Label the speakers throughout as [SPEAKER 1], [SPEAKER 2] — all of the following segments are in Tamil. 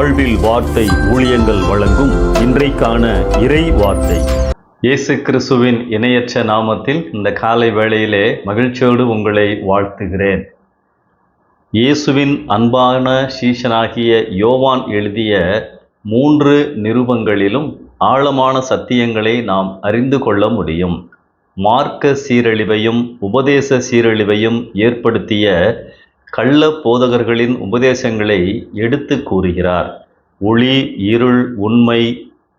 [SPEAKER 1] வாழ்வில் வார்த்தை ஊழியங்கள் வழங்கும் இன்றைக்கான இறை வார்த்தை. இயேசு கிறிஸ்துவின் இணையற்ற நாமத்தில் இந்த காலை வேளையிலே மகிழ்ச்சியோடு உங்களை வாழ்த்துகிறேன். இயேசுவின் அன்பான சீஷனாகிய யோவான் எழுதிய 3 நிருபங்களிலும் ஆழமான சத்தியங்களை நாம் அறிந்து கொள்ள முடியும். மார்க்க சீரழிவையும் உபதேச சீரழிவையும் ஏற்படுத்திய கள்ள போதகர்களின் உபதேசங்களை எடுத்து கூறுகிறார். ஒளி, இருள், உண்மை,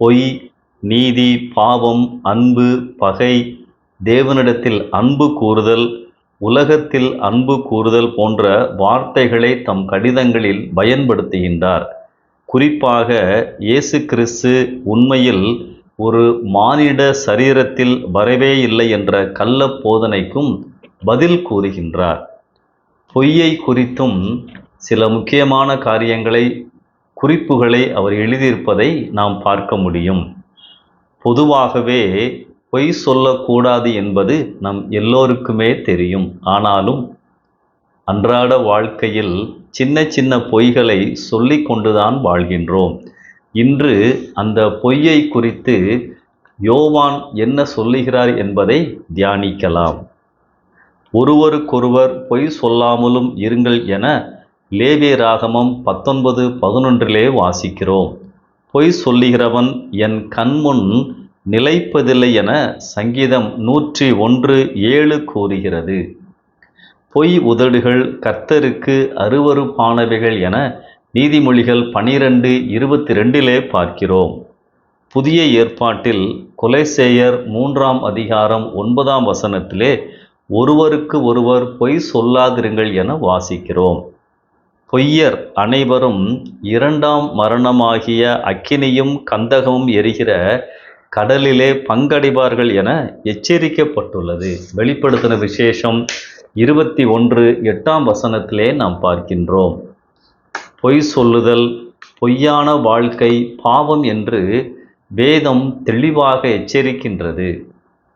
[SPEAKER 1] பொய், நீதி, பாவம், அன்பு, பகை, தேவனிடத்தில் அன்பு கூறுதல், உலகத்தில் அன்பு கூறுதல் போன்ற வார்த்தைகளை தம் கடிதங்களில் பயன்படுத்துகின்றார். குறிப்பாக இயேசு கிறிஸ்து உண்மையில் ஒரு மானிட சரீரத்தில் வரவே இல்லை என்ற கள்ள போதனைக்கும் பதில் கூறுகின்றார். பொய்யை குறித்தும் சில முக்கியமான குறிப்புகளை அவர் எழுதியிருப்பதை நாம் பார்க்க முடியும். பொதுவாகவே பொய் சொல்லக்கூடாது என்பது நம் எல்லோருக்குமே தெரியும். ஆனாலும் அன்றாட வாழ்க்கையில் சின்ன சின்ன பொய்களை சொல்லி கொண்டுதான் வாழ்கின்றோம். இன்று அந்த பொய்யை குறித்து யோவான் என்ன சொல்லுகிறார் என்பதை தியானிக்கலாம். ஒருவருக்கொருவர் பொய் சொல்லாமலும் இருங்கள் என லேவியராகமம் 19:11 வாசிக்கிறோம். பொய் சொல்லுகிறவன் என் கண்முன் நிலைப்பதில்லை என சங்கீதம் 101:7 கூறுகிறது. பொய் உதடுகள் கர்த்தருக்கு அருவருப்பானவைகள் என நீதிமொழிகள் 12:22 பார்க்கிறோம். புதிய ஏற்பாட்டில் கொலோசையர் 3:9 ஒருவருக்கு ஒருவர் பொய் சொல்லாதிருங்கள் என வாசிக்கிறோம். பொய்யர் அனைவரும் 2ஆம் மரணமாகிய அக்கினியும் கந்தகமும் எரிகிற கடலிலே பங்கடைவார்கள் என எச்சரிக்கப்பட்டுள்ளது. வெளிப்படுத்தின விசேஷம் 21:8 நாம் பார்க்கின்றோம். பொய் சொல்லுதல், பொய்யான வாழ்க்கை பாவம் என்று வேதம் தெளிவாக எச்சரிக்கின்றது.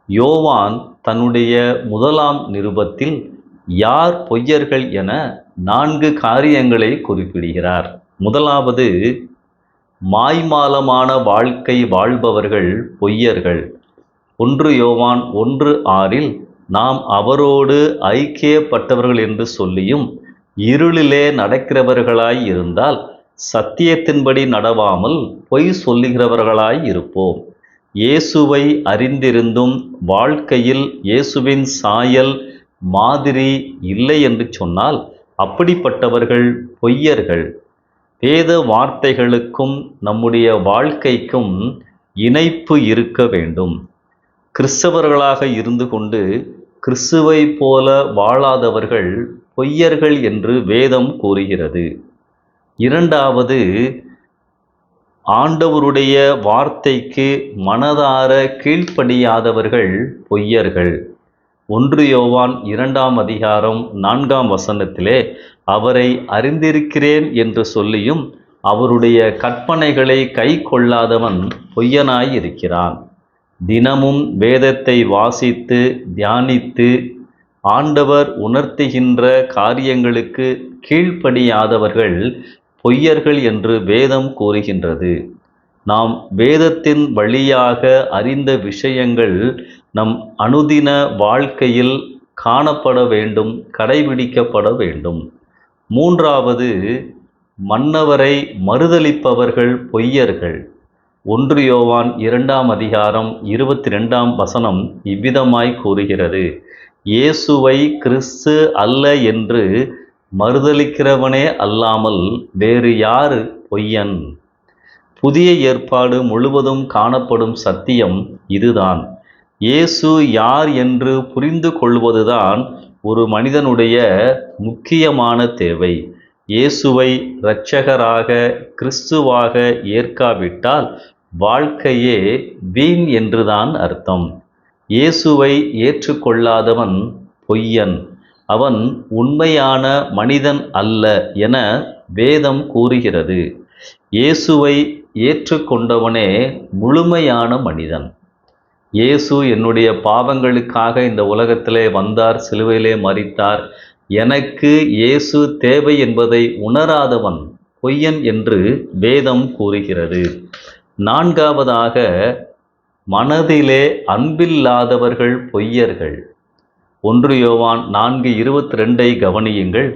[SPEAKER 1] யோவான் தன்னுடைய 1ஆம் நிருபத்தில் யார் பொய்யர்கள் என 4 காரியங்களை குறிப்பிடுகிறார். முதலாவது, மாய்மாலமான வாழ்க்கை வாழ்பவர்கள் பொய்யர்கள். 1 யோவான் 1:6 நாம் அவரோடு ஐக்கியப்பட்டவர்கள் என்று சொல்லியும் இருளிலே நடக்கிறவர்களாய் இருந்தால் சத்தியத்தின்படி நடவாமல் பொய் சொல்லுகிறவர்களாய் இருப்போம். இயேசுவை அறிந்திருந்தும் வாழ்க்கையில் இயேசுவின் சாயல் மாதிரி இல்லை என்று சொன்னால் அப்படிப்பட்டவர்கள் பொய்யர்கள். வேத வார்த்தைகளுக்கும் நம்முடைய வாழ்க்கைக்கும் இணைப்பு இருக்க வேண்டும். கிறிஸ்தவர்களாக இருந்து கொண்டு கிறிஸ்துவை போல வாழாதவர்கள் பொய்யர்கள் என்று வேதம் கூறுகிறது. இரண்டாவது, ஆண்டவருடைய வார்த்தைக்கு மனதார கீழ்ப்படியாதவர்கள் பொய்யர்கள். 1 யோவான் 2:4 அவரை அறிந்திருக்கிறேன் என்று சொல்லியும் அவருடைய கற்பனைகளை கை கொள்ளாதவன் பொய்யனாயிருக்கிறான். தினமும் வேதத்தை வாசித்து தியானித்து ஆண்டவர் உணர்த்துகின்ற காரியங்களுக்கு கீழ்ப்படியாதவர்கள் பொய்யர்கள் என்று வேதம் கூறுகின்றது. நாம் வேதத்தின் வழியாக அறிந்த விஷயங்கள் நம் அனுதின வாழ்க்கையில் காணப்பட வேண்டும், கடைபிடிக்கப்பட வேண்டும். மூன்றாவது, மன்னவரை மறுதலிப்பவர்கள் பொய்யர்கள். 1 யோவான் 2:22 இவ்விதமாய் கூறுகிறது, இயேசுவை கிறிஸ்து அல்ல என்று மறுதலிக்கிறவனே அல்லாமல் வேறு யாரு பொய்யன்? புதிய ஏற்பாடு முழுவதும் காணப்படும் சத்தியம் இதுதான். இயேசு யார் என்று புரிந்து கொள்வதுதான் ஒரு மனிதனுடைய முக்கியமான தேவை. இயேசுவை இரட்சகராக கிறிஸ்துவாக ஏற்காவிட்டால் வாழ்க்கையே வீண் என்றுதான் அர்த்தம். இயேசுவை ஏற்றுக்கொள்ளாதவன் பொய்யன், அவன் உண்மையான மனிதன் அல்ல என வேதம் கூறுகிறது. இயேசுவை ஏற்றுக்கொண்டவனே முழுமையான மனிதன். இயேசு என்னுடைய பாவங்களுக்காக இந்த உலகத்திலே வந்தார், சிலுவையிலே மரித்தார், எனக்கு இயேசு தேவை என்பதை உணராதவன் பொய்யன் என்று வேதம் கூறுகிறது. நான்காவதாக, மனதிலே அன்பில்லாதவர்கள் பொய்யர்கள். 1 யோவான் 4:22 கவனியுங்கள்.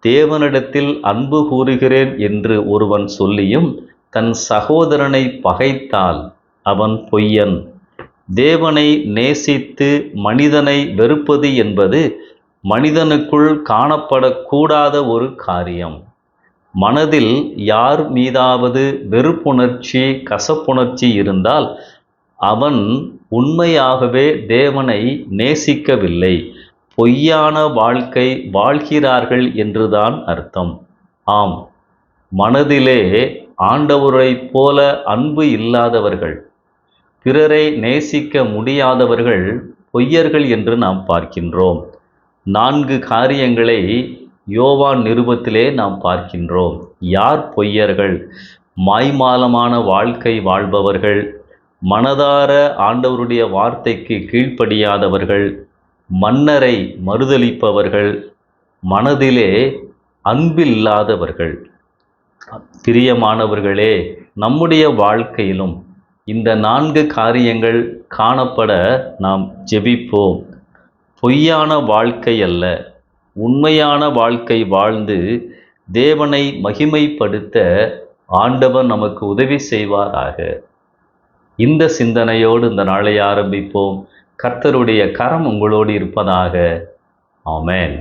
[SPEAKER 1] தேவனிடத்தில் அன்பு கூறுகிறேன் என்று ஒருவன் சொல்லியும் தன் சகோதரனை பகைத்தால் அவன் பொய்யன். தேவனை நேசித்து மனிதனை வெறுப்பது என்பது மனிதனுக்குள் காணப்படக்கூடாத ஒரு காரியம். மனதில் யார் மீதாவது வெறுப்புணர்ச்சி, கசப்புணர்ச்சி இருந்தால் அவன் உண்மையாகவே தேவனை நேசிக்கவில்லை, பொய்யான வாழ்க்கை வாழ்கிறார்கள் என்றுதான் அர்த்தம். ஆம், மனதிலே ஆண்டவரைப் போல அன்பு இல்லாதவர்கள், பிறரை நேசிக்க முடியாதவர்கள் பொய்யர்கள் என்று நாம் பார்க்கின்றோம். 4 காரியங்களை யோவான் நிருபத்திலே நாம் பார்க்கின்றோம். யார் பொய்யர்கள்? மாய்மாலமான வாழ்க்கை வாழ்பவர்கள், மனதார ஆண்டவருடைய வார்த்தைக்கு கீழ்ப்படியாதவர்கள், மன்னரை மறுதலிப்பவர்கள், மனதிலே அன்பில்லாதவர்கள். பிரியமானவர்களே, நம்முடைய வாழ்க்கையிலும் இந்த 4 காரியங்கள் காணப்பட நாம் ஜெபிப்போம். பொய்யான வாழ்க்கை அல்ல, உண்மையான வாழ்க்கை வாழ்ந்து தேவனை மகிமைப்படுத்த ஆண்டவர் நமக்கு உதவி செய்வாராக. இந்த சிந்தனையோடு இந்த நாளை ஆரம்பிப்போம். கர்த்தருடைய கரம் உங்களோடு இருப்பதாக. ஆமென்.